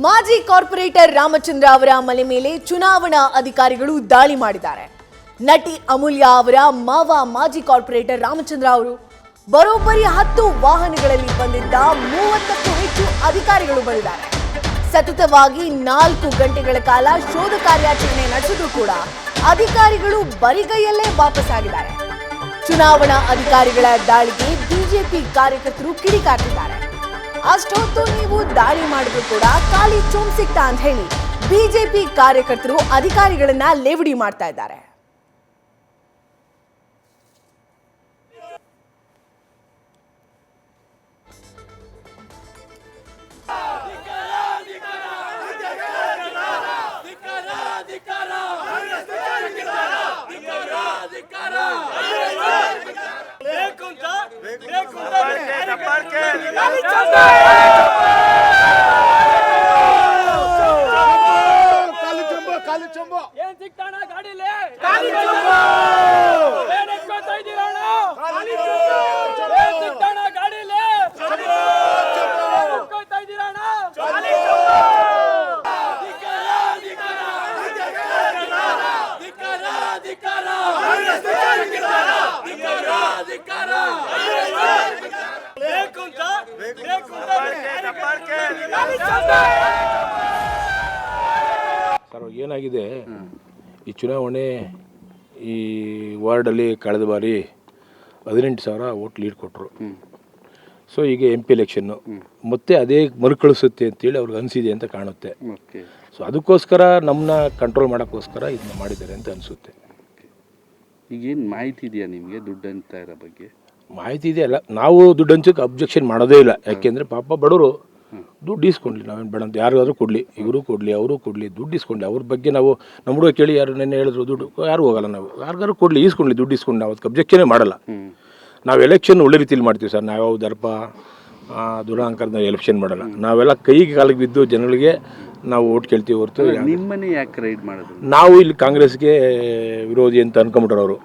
ಮಾಜಿ ಕಾರ್ಪೊರೇಟರ್ ರಾಮಚಂದ್ರ ಅವರ ಮನೆ ಮೇಲೆ ಚುನಾವಣಾ ಅಧಿಕಾರಿಗಳು ದಾಳಿ ಮಾಡಿದ್ದಾರೆ. ನಟಿ ಅಮೂಲ್ಯ ಅವರ ಮಾವ ಮಾಜಿ ಕಾರ್ಪೊರೇಟರ್ ರಾಮಚಂದ್ರ ಅವರು ಬರೋಬ್ಬರಿ 10 ವಾಹನಗಳಲ್ಲಿ ಬಂದಿದ್ದ 30ಕ್ಕೂ ಹೆಚ್ಚು ಅಧಿಕಾರಿಗಳು ಬಂದಿದ್ದಾರೆ. ಸತತವಾಗಿ 4 ಗಂಟೆಗಳ ಕಾಲ ಶೋಧ ಕಾರ್ಯಾಚರಣೆ ನಡೆಸಿದ್ರು ಕೂಡ ಅಧಿಕಾರಿಗಳು ಬರಿಗೈಯಲ್ಲೇ ವಾಪಸ್ಸಾಗಿದ್ದಾರೆ. ಚುನಾವಣಾ ಅಧಿಕಾರಿಗಳ ದಾಳಿಗೆ ಬಿಜೆಪಿ ಕಾರ್ಯಕರ್ತರು ಕಿಡಿಕಾರ್ತಿದ್ದಾರೆ. ಅಷ್ಟೊತ್ತು ನೀವು ದಾಳಿ ಮಾಡಿದ್ರು ಕೂಡ ಖಾಲಿ ಚುಮ್ ಸಿಕ್ತಾ ಅಂತ ಹೇಳಿ ಬಿಜೆಪಿ ಕಾರ್ಯಕರ್ತರು ಅಧಿಕಾರಿಗಳನ್ನ ಲೇವಡಿ ಮಾಡ್ತಾ ಇದ್ದಾರೆ. ಸರ್ ಏನಾಗಿದೆ, ಈ ಚುನಾವಣೆ ಈ ವಾರ್ಡಲ್ಲಿ ಕಳೆದ ಬಾರಿ 18,000 ವೋಟ್ ಲೀಡ್ ಕೊಟ್ಟರು. ಸೊ ಈಗ MP ಎಲೆಕ್ಷನ್ನು ಮತ್ತೆ ಅದೇ ಮರುಕಳಿಸುತ್ತೆ ಅಂತೇಳಿ ಅವ್ರಿಗೆ ಅನಿಸಿದೆ ಅಂತ ಕಾಣುತ್ತೆ. ಸೊ ಅದಕ್ಕೋಸ್ಕರ ನಮ್ಮನ್ನ ಕಂಟ್ರೋಲ್ ಮಾಡೋಕ್ಕೋಸ್ಕರ ಇದನ್ನ ಮಾಡಿದ್ದಾರೆ ಅಂತ ಅನಿಸುತ್ತೆ. ಈಗೇನು ಮಾಹಿತಿ ಇದೆಯಾ ನಿಮಗೆ ದುಡ್ಡು ಅಂತ ಇರೋ ಬಗ್ಗೆ? ಮಾಹಿತಿ ಇದೆ ಅಲ್ಲ, ನಾವು ದುಡ್ಡು ಹಂಚೋಕ್ಕೆ ಅಬ್ಜೆಕ್ಷನ್ ಮಾಡೋದೇ ಇಲ್ಲ. ಯಾಕೆಂದರೆ ಪಾಪ ಬಡವರು ದುಡ್ಡು ಇಸ್ಕೊಂಡ್ಲಿ, ನಾವೇನು ಬೇಡ ಅಂತ ಯಾರಿಗಾದ್ರೂ ಕೊಡಲಿ, ಇವರು ಕೊಡಲಿ ಅವರು ಕೊಡಲಿ, ದುಡ್ಡು ಇಸ್ಕೊಂಡ್ಲಿ. ಅವ್ರ ಬಗ್ಗೆ ನಾವು ನಮ್ಮ ಹುಡುಗ ಕೇಳಿ ಯಾರು ನೆನ್ನೆ ಹೇಳಿದ್ರು ದುಡ್ಡು ಯಾರು ಹೋಗಲ್ಲ, ನಾವು ಯಾರಿಗಾರು ಕೊಡಲಿ ಈಸ್ಕೊಂಡ್ಲಿ, ದುಡ್ಡು ಇಸ್ಕೊಂಡು ನಾವು ಅದಕ್ಕೆ ಅಬ್ಜೆಕ್ಷನೇ ಮಾಡಲ್ಲ. ನಾವು ಎಲೆಕ್ಷನ್ ಒಳ್ಳೆ ರೀತಿಯಲ್ಲಿ ಮಾಡ್ತೀವಿ ಸರ್. ನಾವು ದರ್ಪ ದುರಾಂಕರದ ಎಲೆಕ್ಷನ್ ಮಾಡಲ್ಲ. ನಾವೆಲ್ಲ ಕೈಗೆ ಕಾಲಿಗೆ ಬಿದ್ದು ಜನಗಳಿಗೆ ನಾವು ಓಟ್ ಕೇಳ್ತೀವಿ ಹೊರತು. ನಿಮ್ಮನೆ ಯಾಕೆ ರೈಡ್ ಮಾಡೋದು? ನಾವು ಇಲ್ಲಿ ಕಾಂಗ್ರೆಸ್ಗೆ ವಿರೋಧಿ ಅಂತ ಅನ್ಕೊಂಬಿಟ್ರು ಅವರು.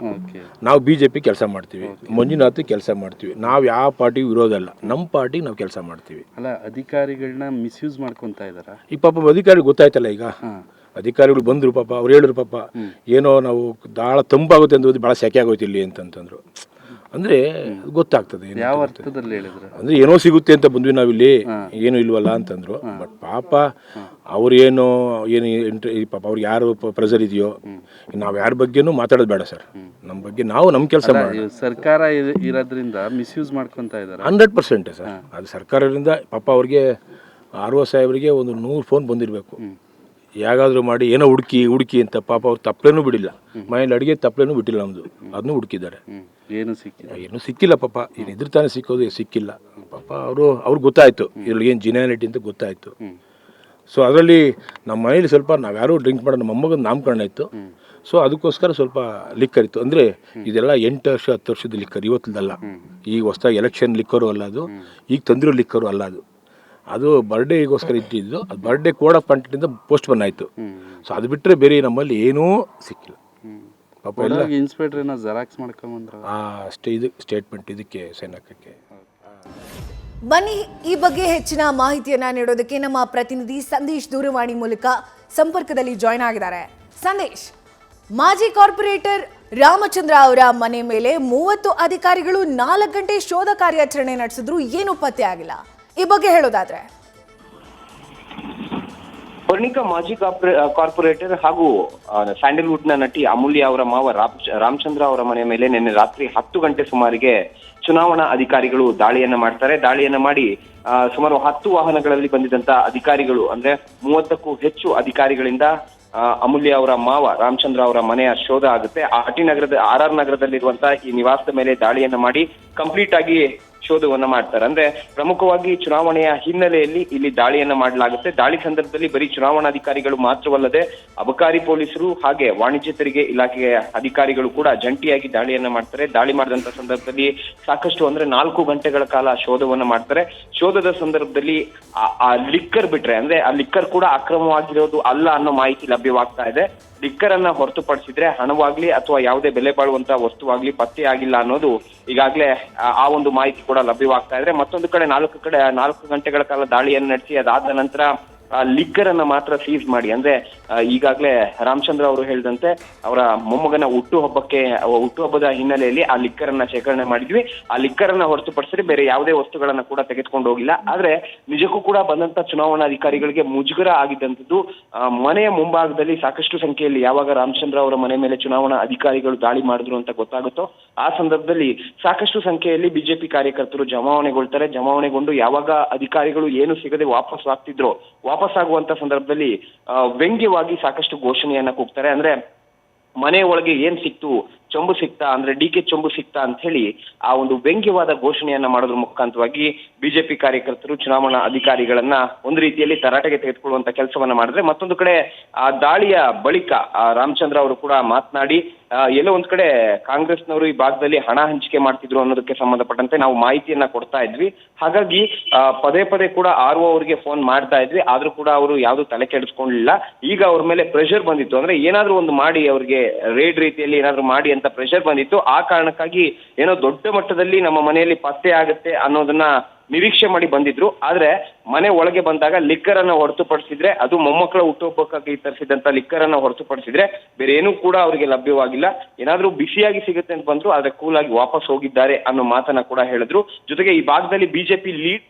ನಾವು BJP ಕೆಲಸ ಮಾಡ್ತೀವಿ, ಮಂಜುನಾಥ್ ಕೆಲಸ ಮಾಡ್ತೀವಿ. ನಾವು ಯಾವ ಪಾರ್ಟಿಗೂ ವಿರೋಧ ಅಲ್ಲ, ನಮ್ಮ ಪಾರ್ಟಿಗೆ ನಾವು ಕೆಲಸ ಮಾಡ್ತೀವಿ. ಅಲ್ಲ, ಅಧಿಕಾರಿಗಳನ್ನ ಮಿಸ್ಯೂಸ್ ಮಾಡ್ಕೊತಾ ಇದ್ದಾರಾ? ಈ ಪಾಪ ಅಧಿಕಾರಿಗಳು ಗೊತ್ತಾಯ್ತಲ್ಲ, ಈಗ ಅಧಿಕಾರಿಗಳು ಬಂದರು ಪಾಪ, ಅವ್ರು ಹೇಳಿದ್ರು ಪಾಪ ಏನೋ ನಾವು ಭಾಳ ತಂಪಾಗುತ್ತೆ ಅಂತ ಭಾಳ ಸೆಕೆ ಆಗೋಯ್ತು ಇಲ್ಲಿ ಅಂತಂದ್ರು. ಅಂದರೆ ಗೊತ್ತಾಗ್ತದೆ ಯಾವ ಅರ್ಥದಲ್ಲಿ ಹೇಳಿದ್ರು ಅಂದರೆ ಏನೋ ಸಿಗುತ್ತೆ ಅಂತ ಬಂದ್ವಿ ನಾವಿಲ್ಲಿ, ಏನು ಇಲ್ವಲ್ಲ ಅಂತಂದ್ರು. ಬಟ್ ಪಾಪ ಅವ್ರೇನೋ ಈ ಪಾಪ ಅವ್ರಿಗೆ ಯಾರು ಪ್ರೆಸರ್ ಇದೆಯೋ, ನಾವು ಯಾರ ಬಗ್ಗೆನೂ ಮಾತಾಡೋದು ಬೇಡ ಸರ್. ನಮ್ಮ ಬಗ್ಗೆ ನಾವು ನಮ್ಮ ಕೆಲಸ ಮಾಡಿ. ಸರ್ಕಾರ ಇರೋದ್ರಿಂದ ಮಿಸ್ಯೂಸ್ ಮಾಡ್ಕೊತಾ ಇದ್ದಾರೆ 100% ಸರ್. ಅದು ಸರ್ಕಾರದಿಂದ ಪಾಪ ಅವ್ರಿಗೆ 60 ಸಾಹೇಬರಿಗೆ ಒಂದು 100 ಫೋನ್ ಬಂದಿರಬೇಕು. ಯಾಗಾದರೂ ಮಾಡಿ ಏನೋ ಹುಡುಕಿ ಅಂತ. ಪಾಪ ಅವ್ರು ತಪ್ಪಲೇನೂ ಬಿಡಿಲ್ಲ, ಮನೇಲಿ ಅಡುಗೆ ತಪ್ಪಲೇನೂ ಬಿಟ್ಟಿಲ್ಲ, ನಮ್ಮದು ಅದನ್ನೂ ಹುಡುಕಿದ್ದಾರೆ. ಏನು ಸಿಕ್ಕಿಲ್ಲ ಪಾಪ. ಏನು ಇದ್ರ ತಾನೇ ಸಿಕ್ಕೋದು, ಸಿಕ್ಕಿಲ್ಲ ಪಾಪ. ಅವ್ರಿಗೆ ಗೊತ್ತಾಯಿತು ಇದ್ರೊಳಗೆ ಏನು ಜಿನಾಲಿಟಿ ಅಂತ ಗೊತ್ತಾಯಿತು. ಸೊ ಅದರಲ್ಲಿ ನಮ್ಮ ಮನೇಲಿ ಸ್ವಲ್ಪ ನಾವು ಯಾರೂ ಡ್ರಿಂಕ್ ಮಾಡೋದು, ನಮ್ಮ ಅಮ್ಮಗಂದು ನಾಮಕರಣ ಇತ್ತು. ಸೊ ಅದಕ್ಕೋಸ್ಕರ ಸ್ವಲ್ಪ ಲಿಕ್ಕರ್ ಇತ್ತು. ಅಂದರೆ ಇದೆಲ್ಲ 8 ವರ್ಷ 10 ವರ್ಷದ ಲಿಕ್ಕರ್, ಇವತ್ತದಲ್ಲ. ಈಗ ಹೊಸದಾಗಿ ಎಲೆಕ್ಷನ್ ಲಿಕ್ಕರು ಅಲ್ಲ ಅದು, ಈಗ ತಂದಿರೋ ಲಿಕ್ಕರು ಅಲ್ಲ ಅದು. ಅದು ಬರ್ಡೇಗೋಸ್ಕರ ಇಟ್ಟಿದ್ದು. ಅದು ಬರ್ಡೇ ಕೋಡ್ ಆಫ್ ಕಂಟೆಂಟಿಂದ ಪೋಸ್ಟ್ ಆಯಿತು. ಸೊ ಅದು ಬಿಟ್ಟರೆ ಬೇರೆ ನಮ್ಮಲ್ಲಿ ಏನೂ ಸಿಕ್ಕಿಲ್ಲ ಪಾಪ. ಎಲ್ಲ ಇನ್ಸ್ಪೆಕ್ಟರ್ ಜೆರಾಕ್ಸ್ ಮಾಡ್ಕೊಂಬಂದ್ರ ಅಷ್ಟೇ. ಇದು ಸ್ಟೇಟ್ಮೆಂಟ್ ಇದಕ್ಕೆ ಸೈನ್ ಹಾಕಕ್ಕೆ. ಬನ್ನಿ, ಈ ಬಗ್ಗೆ ಹೆಚ್ಚಿನ ಮಾಹಿತಿಯನ್ನ ನೀಡೋದಕ್ಕೆ ನಮ್ಮ ಪ್ರತಿನಿಧಿ ಸಂದೇಶ್ ದೂರವಾಣಿ ಮೂಲಕ ಸಂಪರ್ಕದಲ್ಲಿ ಜಾಯ್ನ್ ಆಗಿದ್ದಾರೆ. ಸಂದೇಶ್, ಮಾಜಿ ಕಾರ್ಪೊರೇಟರ್ ರಾಮಚಂದ್ರ ಅವರ ಮನೆ ಮೇಲೆ 30 ಅಧಿಕಾರಿಗಳು 4 ಗಂಟೆ ಶೋಧ ಕಾರ್ಯಾಚರಣೆ ನಡೆಸಿದ್ರು, ಏನು ಪತ್ತೆ ಆಗಿಲ್ಲ. ಈ ಬಗ್ಗೆ ಹೇಳೋದಾದ್ರೆ? ವರ್ಣಿಕಾ, ಮಾಜಿ ಕಾರ್ಪೊರೇಟರ್ ಹಾಗೂ ಸ್ಯಾಂಡಲ್ವುಡ್ ನ ನಟಿ ಅಮೂಲ್ಯ ಅವರ ಮಾವ ರಾಮಚಂದ್ರ ಅವರ ಮನೆ ಮೇಲೆ ನಿನ್ನೆ ರಾತ್ರಿ 10 ಗಂಟೆ ಸುಮಾರಿಗೆ ಚುನಾವಣಾ ಅಧಿಕಾರಿಗಳು ದಾಳಿಯನ್ನ ಮಾಡ್ತಾರೆ. ದಾಳಿಯನ್ನ ಮಾಡಿ ಸುಮಾರು 10 ವಾಹನಗಳಲ್ಲಿ ಬಂದಿದ್ದಂತ ಅಧಿಕಾರಿಗಳು, ಅಂದ್ರೆ 30ಕ್ಕೂ ಹೆಚ್ಚು ಅಧಿಕಾರಿಗಳಿಂದ ಅಮೂಲ್ಯ ಅವರ ಮಾವ ರಾಮಚಂದ್ರ ಅವರ ಮನೆಯ ಶೋಧ ಆಗುತ್ತೆ. RR ನಗರದಲ್ಲಿರುವಂತಹ ಈ ನಿವಾಸದ ಮೇಲೆ ದಾಳಿಯನ್ನ ಮಾಡಿ ಕಂಪ್ಲೀಟ್ ಆಗಿ ಶೋಧವನ್ನ ಮಾಡ್ತಾರೆ. ಅಂದ್ರೆ ಪ್ರಮುಖವಾಗಿ ಚುನಾವಣೆಯ ಹಿನ್ನೆಲೆಯಲ್ಲಿ ಇಲ್ಲಿ ದಾಳಿಯನ್ನ ಮಾಡಲಾಗುತ್ತೆ. ದಾಳಿ ಸಂದರ್ಭದಲ್ಲಿ ಬರೀ ಚುನಾವಣಾಧಿಕಾರಿಗಳು ಮಾತ್ರವಲ್ಲದೆ ಅಬಕಾರಿ ಪೊಲೀಸರು ಹಾಗೆ ವಾಣಿಜ್ಯ ತೆರಿಗೆ ಇಲಾಖೆಯ ಅಧಿಕಾರಿಗಳು ಕೂಡ ಜಂಟಿಯಾಗಿ ದಾಳಿಯನ್ನ ಮಾಡ್ತಾರೆ. ದಾಳಿ ಮಾಡಿದಂತ ಸಂದರ್ಭದಲ್ಲಿ ಸಾಕಷ್ಟು, ಅಂದ್ರೆ 4 ಗಂಟೆಗಳ ಕಾಲ ಶೋಧವನ್ನ ಮಾಡ್ತಾರೆ. ಶೋಧದ ಸಂದರ್ಭದಲ್ಲಿ ಆ ಲಿಕ್ಕರ್ ಬಿಟ್ರೆ, ಅಂದ್ರೆ ಆ ಲಿಕ್ಕರ್ ಕೂಡ ಅಕ್ರಮವಾಗಿರೋದು ಅಲ್ಲ ಅನ್ನೋ ಮಾಹಿತಿ ಲಭ್ಯವಾಗ್ತಾ ಇದೆ. ಲಿಕ್ಕರ್ ಅನ್ನ ಹೊರತುಪಡಿಸಿದ್ರೆ ಹಣವಾಗ್ಲಿ ಅಥವಾ ಯಾವುದೇ ಬೆಲೆ ಬಾಳುವಂತಹ ವಸ್ತುವಾಗ್ಲಿ ಪತ್ತೆ ಆಗಿಲ್ಲ ಅನ್ನೋದು ಈಗಾಗಲೇ ಆ ಒಂದು ಮಾಹಿತಿ ಕೂಡ ಲಭ್ಯವಾಗ್ತಾ ಇದೆ. ಮತ್ತೊಂದು ಕಡೆ 4 ಗಂಟೆಗಳ ಕಾಲ ದಾಳಿಯನ್ನು ನಡೆಸಿ ಅದಾದ ನಂತರ ಲಿಕ್ಕರ್ ಅನ್ನ ಮಾತ್ರ ಸೀಸ್ ಮಾಡಿ, ಅಂದ್ರೆ ಈಗಾಗಲೇ ರಾಮಚಂದ್ರ ಅವರು ಹೇಳಿದಂತೆ ಅವರ ಮೊಮ್ಮಗನ ಹುಟ್ಟುಹಬ್ಬದ ಹಿನ್ನೆಲೆಯಲ್ಲಿ ಆ ಲಿಕ್ಕರ್ ಅನ್ನ ಶೇಖರಣೆ ಮಾಡಿದ್ವಿ. ಆ ಲಿಕ್ಕರ್ ಅನ್ನ ಹೊರತುಪಡಿಸಿದ್ರೆ ಬೇರೆ ಯಾವುದೇ ವಸ್ತುಗಳನ್ನ ಕೂಡ ತೆಗೆದುಕೊಂಡು ಹೋಗಿಲ್ಲ. ಆದ್ರೆ ನಿಜಕ್ಕೂ ಕೂಡ ಬಂದಂತ ಚುನಾವಣಾಧಿಕಾರಿಗಳಿಗೆ ಮುಜುಗರ ಆಗಿದ್ದಂಥದ್ದು ಮನೆಯ ಮುಂಭಾಗದಲ್ಲಿ ಸಾಕಷ್ಟು ಸಂಖ್ಯೆಯಲ್ಲಿ ಯಾವಾಗ ರಾಮಚಂದ್ರ ಅವರ ಮನೆ ಮೇಲೆ ಚುನಾವಣಾ ಅಧಿಕಾರಿಗಳು ದಾಳಿ ಮಾಡಿದ್ರು ಅಂತ ಗೊತ್ತಾಗುತ್ತೋ ಆ ಸಂದರ್ಭದಲ್ಲಿ ಸಾಕಷ್ಟು ಸಂಖ್ಯೆಯಲ್ಲಿ ಬಿಜೆಪಿ ಕಾರ್ಯಕರ್ತರು ಜಮಾವಣೆಗೊಂಡು ಯಾವಾಗ ಅಧಿಕಾರಿಗಳು ಏನು ಸಿಗದೆ ವಾಪಸ್ ಆಗುವಂತ ಸಂದರ್ಭದಲ್ಲಿ ವ್ಯಂಗ್ಯವಾಗಿ ಸಾಕಷ್ಟು ಘೋಷಣೆಯನ್ನ ಕೂಗ್ತಾರೆ. ಅಂದ್ರೆ ಮನೆ ಒಳಗೆ ಏನ್ ಸಿಕ್ತು, ಚೊಂಬು ಸಿಕ್ತಾ, ಅಂದ್ರೆ DK ಚೊಂಬು ಸಿಕ್ತಾ ಅಂತ ಹೇಳಿ ಆ ಒಂದು ವ್ಯಂಗ್ಯವಾದ ಘೋಷಣೆಯನ್ನ ಮಾಡೋದ್ರ ಮುಖಾಂತರವಾಗಿ ಬಿಜೆಪಿ ಕಾರ್ಯಕರ್ತರು ಚುನಾವಣಾ ಅಧಿಕಾರಿಗಳನ್ನ ಒಂದು ರೀತಿಯಲ್ಲಿ ತರಾಟೆಗೆ ತೆಗೆದುಕೊಳ್ಳುವಂತ ಕೆಲಸವನ್ನ ಮಾಡಿದ್ರೆ, ಮತ್ತೊಂದು ಕಡೆ ಆ ದಾಳಿಯ ಬಳಿಕ ರಾಮಚಂದ್ರ ಅವರು ಕೂಡ ಮಾತನಾಡಿ ಎಲ್ಲೋ ಒಂದ್ ಕಡೆ ಕಾಂಗ್ರೆಸ್ನವರು ಈ ಭಾಗದಲ್ಲಿ ಹಣ ಹಂಚಿಕೆ ಮಾಡ್ತಿದ್ರು ಅನ್ನೋದಕ್ಕೆ ಸಂಬಂಧಪಟ್ಟಂತೆ ನಾವು ಮಾಹಿತಿಯನ್ನ ಕೊಡ್ತಾ ಇದ್ವಿ. ಹಾಗಾಗಿ ಪದೇ ಕೂಡ RO ಅವರಿಗೆ ಫೋನ್ ಮಾಡ್ತಾ ಇದ್ವಿ, ಆದ್ರೂ ಕೂಡ ಅವರು ಯಾವ್ದು ತಲೆ ಕೆಡಿಸ್ಕೊಳ್ಳಿಲ್ಲ. ಈಗ ಅವ್ರ ಮೇಲೆ ಪ್ರೆಷರ್ ಬಂದಿತ್ತು, ಅಂದ್ರೆ ಏನಾದ್ರೂ ಒಂದು ಮಾಡಿ ಅವ್ರಿಗೆ ರೇಡ್ ರೀತಿಯಲ್ಲಿ ಏನಾದ್ರು ಮಾಡಿ ಅಂತ ಪ್ರೆಷರ್ ಬಂದಿತ್ತು. ಆ ಕಾರಣಕ್ಕಾಗಿ ಏನೋ ದೊಡ್ಡ ಮಟ್ಟದಲ್ಲಿ ನಮ್ಮ ಮನೆಯಲ್ಲಿ ಪತ್ತೆ ಆಗುತ್ತೆ ಅನ್ನೋದನ್ನ ನಿರೀಕ್ಷೆ ಮಾಡಿ ಬಂದಿದ್ರು. ಆದ್ರೆ ಮನೆ ಒಳಗೆ ಬಂದಾಗ ಲಿಕ್ಕರ್ ಅನ್ನ ಹೊರತುಪಡಿಸಿದ್ರೆ, ಅದು ಮೊಮ್ಮಕ್ಕಳ ಹುಟ್ಟುಹಬ್ಬಕ್ಕಾಗಿ ತರಿಸಿದಂತ ಲಿಕ್ಕರ್ ಅನ್ನ ಹೊರತುಪಡಿಸಿದ್ರೆ ಬೇರೆ ಏನೂ ಕೂಡ ಅವರಿಗೆ ಲಭ್ಯವಾಗಿಲ್ಲ. ಏನಾದ್ರೂ ಬಿಸಿಯಾಗಿ ಸಿಗುತ್ತೆ ಅಂತ ಬಂದ್ರು, ಆದ್ರೆ ಕೂಲ್ ಆಗಿ ವಾಪಸ್ ಹೋಗಿದ್ದಾರೆ ಅನ್ನೋ ಮಾತನ್ನ ಕೂಡ ಹೇಳಿದ್ರು. ಜೊತೆಗೆ ಈ ಭಾಗದಲ್ಲಿ ಬಿಜೆಪಿ ಲೀಡ್.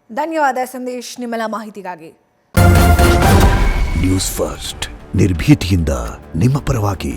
ಧನ್ಯವಾದ ಸಂದೇಶ್ ನಿಮ್ಮೆಲ್ಲ ಮಾಹಿತಿಗಾಗಿ. ನ್ಯೂಸ್ ಫಸ್ಟ್ ನಿರ್ಭೀತಿಯಿಂದ ನಿಮ್ಮ ಪರವಾಗಿ.